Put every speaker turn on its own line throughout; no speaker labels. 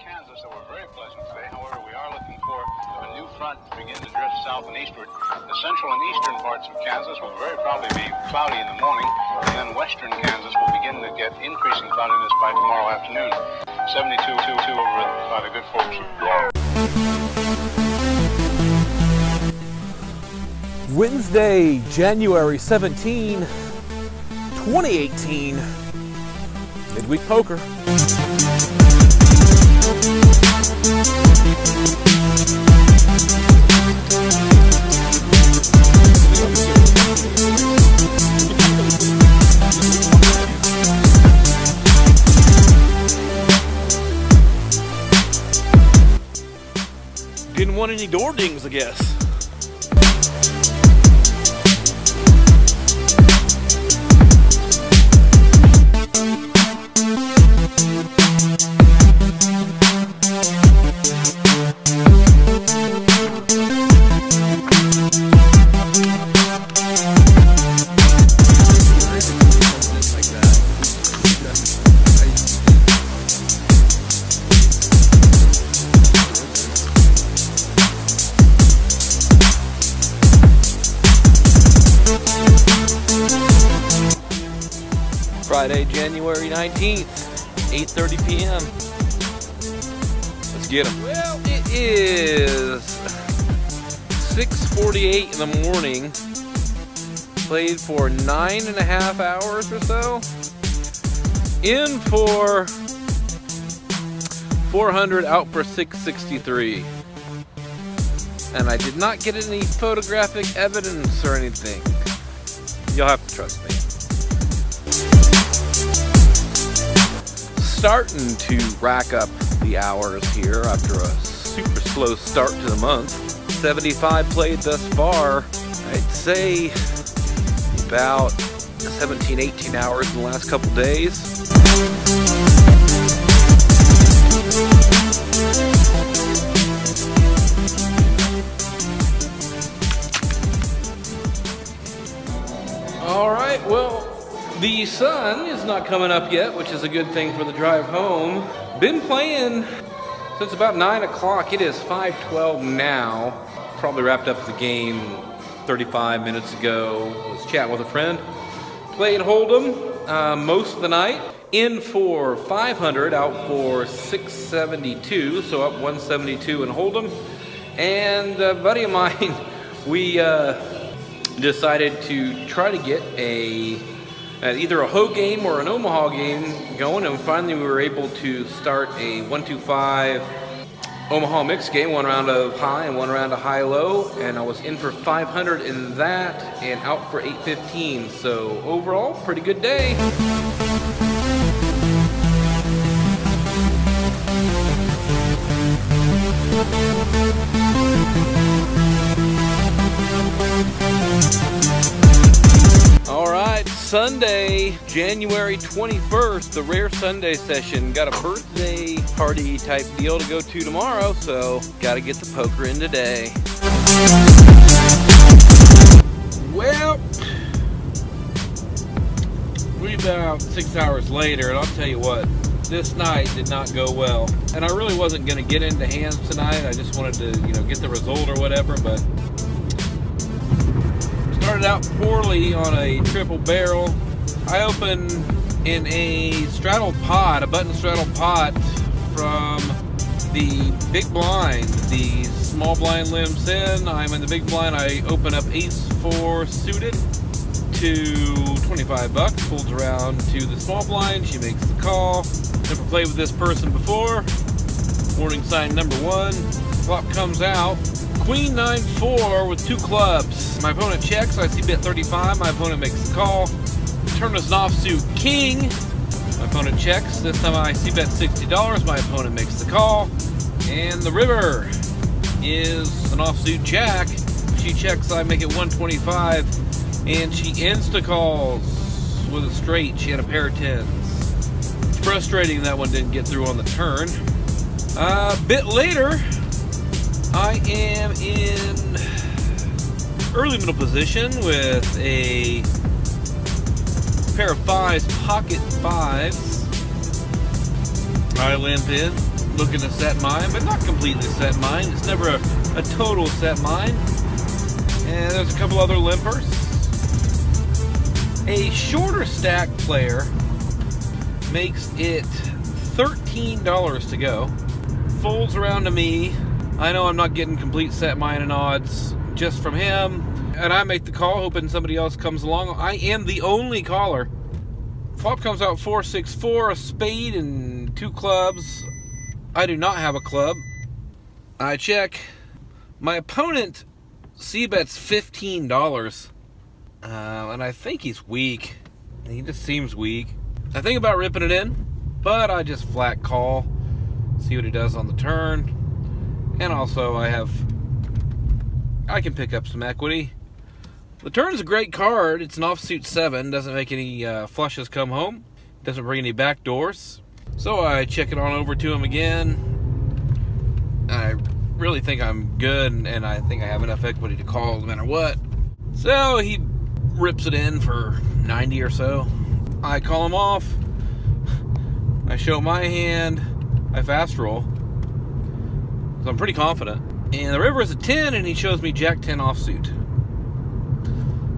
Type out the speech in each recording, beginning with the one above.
Kansas that were very pleasant today. However, we are looking for a new front to begin to drift south and eastward. The central and eastern parts of Kansas will very probably be cloudy in the morning, and then western Kansas will begin to get increasing cloudiness by tomorrow afternoon. 72.22 over by the good folks.
Wednesday, January 17, 2018, midweek poker. Didn't want any door dings, I guess. Friday, January 19th, 8:30 p.m. Let's get them. Well, it is 6:48 in the morning. Played for 9.5 hours or so. In for 400, out for 663. And I did not get any photographic evidence or anything. You'll have to trust me. Starting to rack up the hours here after a super slow start to the month. 75 played thus far. I'd say about 17, 18 hours in the last couple days. All right, well, the sun is not coming up yet, which is a good thing for the drive home. Been playing since about 9 o'clock. It is 5:12 now. Probably wrapped up the game 35 minutes ago. Was chatting with a friend. Played Hold'em most of the night. In for 500, out for 672, so up 172 in Hold'em. And a buddy of mine, we decided to try to get either a Ho game or an Omaha game going, and finally we were able to start a 1-2-5 Omaha mixed game, one round of high and one round of high-low, and I was in for 500 in that and out for 815. So overall, pretty good day. Alright, Sunday, January 21st, the rare Sunday session. Got a birthday party type deal to go to tomorrow, so gotta get the poker in today. Well, we're about 6 hours later, and I'll tell you what, this night did not go well. And I really wasn't gonna get into hands tonight. I just wanted to, get the result or whatever, but started out poorly on a triple barrel. I opened in a straddled pot, a button straddled pot from the big blind. The small blind limps in. I'm in the big blind. I open up ace-4 suited to 25 bucks. Folds around to the small blind. She makes the call. Never played with this person before. Warning sign number 1. Flop comes out. Queen 9-4 with 2 clubs. My opponent checks. I see bet 35. My opponent makes the call. Turn is an offsuit king. My opponent checks. This time I see bet $60. My opponent makes the call. And the river is an offsuit jack. She checks. I make it 125. And she insta-calls with a straight. She had a pair of 10s. It's frustrating that one didn't get through on the turn. A bit later, I am in early middle position with a pair of 5s, pocket 5s. I limp in, looking to set mine, but not completely set mine. It's never a total set mine. And there's a couple other limpers. A shorter stack player makes it $13 to go. Folds around to me. I know I'm not getting complete set mine and odds just from him. And I make the call, hoping somebody else comes along. I am the only caller. Flop comes out 4-6-4, a spade, and 2 clubs. I do not have a club. I check. My opponent c-bets $15. And I think he's weak. He just seems weak. I think about ripping it in, but I just flat call. See what he does on the turn. And also I can pick up some equity. The turn is a great card. It's an offsuit 7. Doesn't make any flushes come home. Doesn't bring any back doors. So I check it on over to him again. I really think I'm good, and I think I have enough equity to call no matter what. So he rips it in for 90 or so. I call him off. I show my hand. I fast roll. So I'm pretty confident. And the river is a 10, and he shows me Jack 10 offsuit.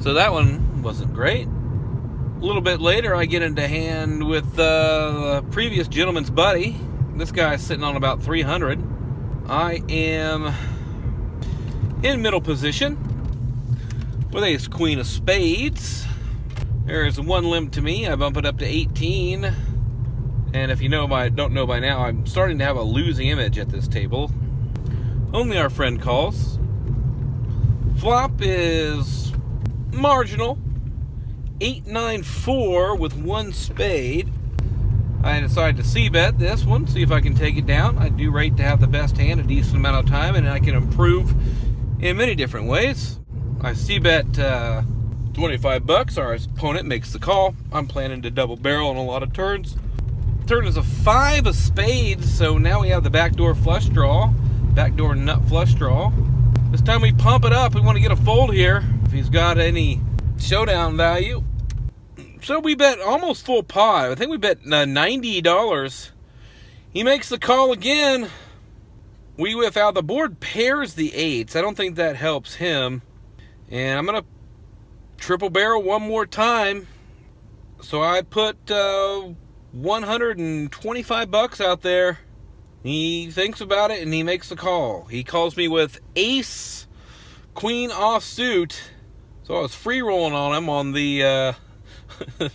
So that one wasn't great. A little bit later, I get into hand with the previous gentleman's buddy. This guy's sitting on about 300. I am in middle position with ace queen of spades. There's one limp to me. I bump it up to 18. And if you don't know by now, I'm starting to have a losing image at this table. Only our friend calls. Flop is marginal. 8-9-4 with 1 spade. I decide to c-bet this one, see if I can take it down. I do rate to have the best hand a decent amount of time, and I can improve in many different ways. I c-bet 25 bucks. Our opponent makes the call. I'm planning to double barrel on a lot of turns. Turn is a 5 of spades, so now we have the backdoor flush draw, backdoor nut flush draw. This time we pump it up. We want to get a fold here if he's got any showdown value. So we bet almost full pot. I think we bet $90. He makes the call again. We whiff out. The board pairs the 8s. I don't think that helps him. And I'm going to triple barrel one more time. So I put 125 bucks out there. He thinks about it and he makes the call. He calls me with ace queen offsuit. So I was free rolling on him on the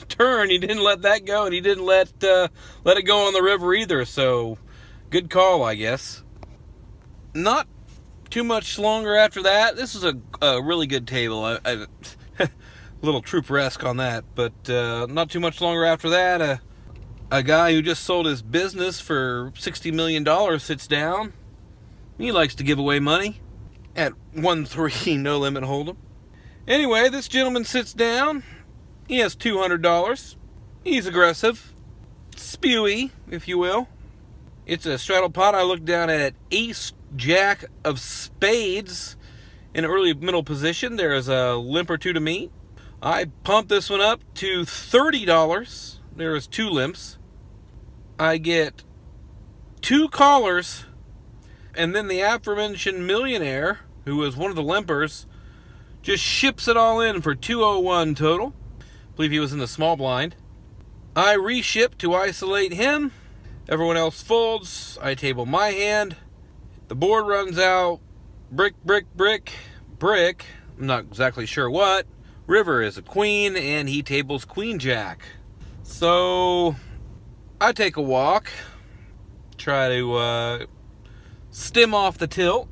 turn. He didn't let that go, and he didn't let it go on the river either. So good call, I guess. Not too much longer after that. This is a really good table. A little trooper-esque on that, but not too much longer after that. A guy who just sold his business for $60 million sits down. He likes to give away money at 1-3 no limit hold'em. Anyway, this gentleman sits down. He has $200. He's aggressive. Spewy, if you will. It's a straddle pot. I look down at ace jack of spades in early middle position. There is a limp or two to me. I pump this one up to $30. There is 2 limps. I get 2 callers, and then the aforementioned millionaire, who is one of the limpers, just ships it all in for $201 total. I believe he was in the small blind. I reship to isolate him. Everyone else folds. I table my hand. The board runs out. Brick, brick, brick, brick. I'm not exactly sure what. River is a queen, and he tables queen jack. So I take a walk. Try to stem off the tilt.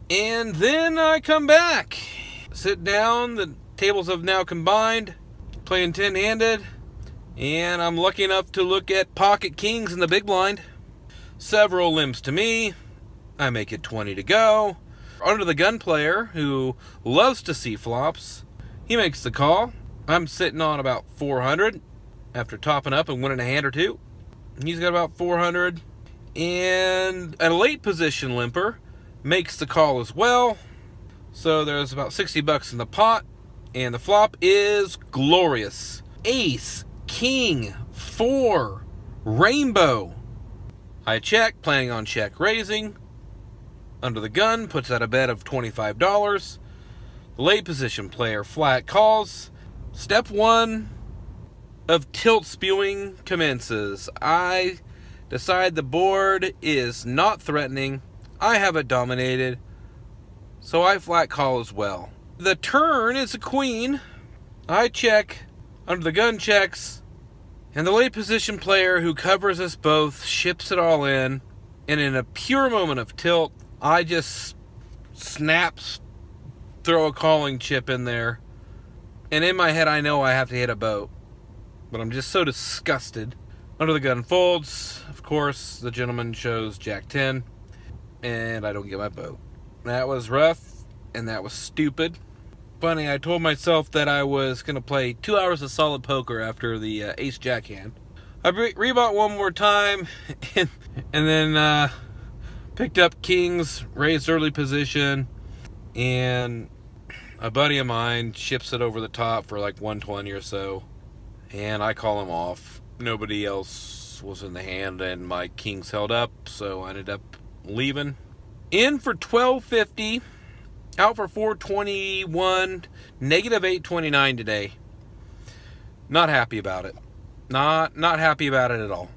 And then I come back. Sit down. The tables have now combined. Playing 10-handed. And I'm lucky enough to look at pocket kings in the big blind. Several limps to me. I make it 20 to go. Under the gun player, who loves to see flops, he makes the call. I'm sitting on about 400 after topping up and winning a hand or two. He's got about 400. And a late position limper makes the call as well. So there's about 60 bucks in the pot. And the flop is glorious. Ace, king, 4, rainbow. I check, planning on check raising. Under the gun, puts out a bet of $25. The late position player flat calls. Step 1 of tilt spewing commences. I decide the board is not threatening. I have it dominated, so I flat call as well. The turn is a queen. I check. Under the gun checks. And the late position player who covers us both ships it all in. And in a pure moment of tilt, I just throw a calling chip in there. And in my head, I know I have to hit a boat. But I'm just so disgusted. Under the gun folds. Of course, the gentleman chose Jack 10. And I don't get my boat. That was rough. And that was stupid. Funny, I told myself that I was going to play 2 hours of solid poker after the ace-jack hand. I rebought one more time, and then picked up kings, raised early position, and a buddy of mine ships it over the top for like 120 or so, and I call him off. Nobody else was in the hand, and my kings held up, so I ended up leaving. In for 1250. Out for 421, negative 829 today. Not happy about it. Not happy about it at all.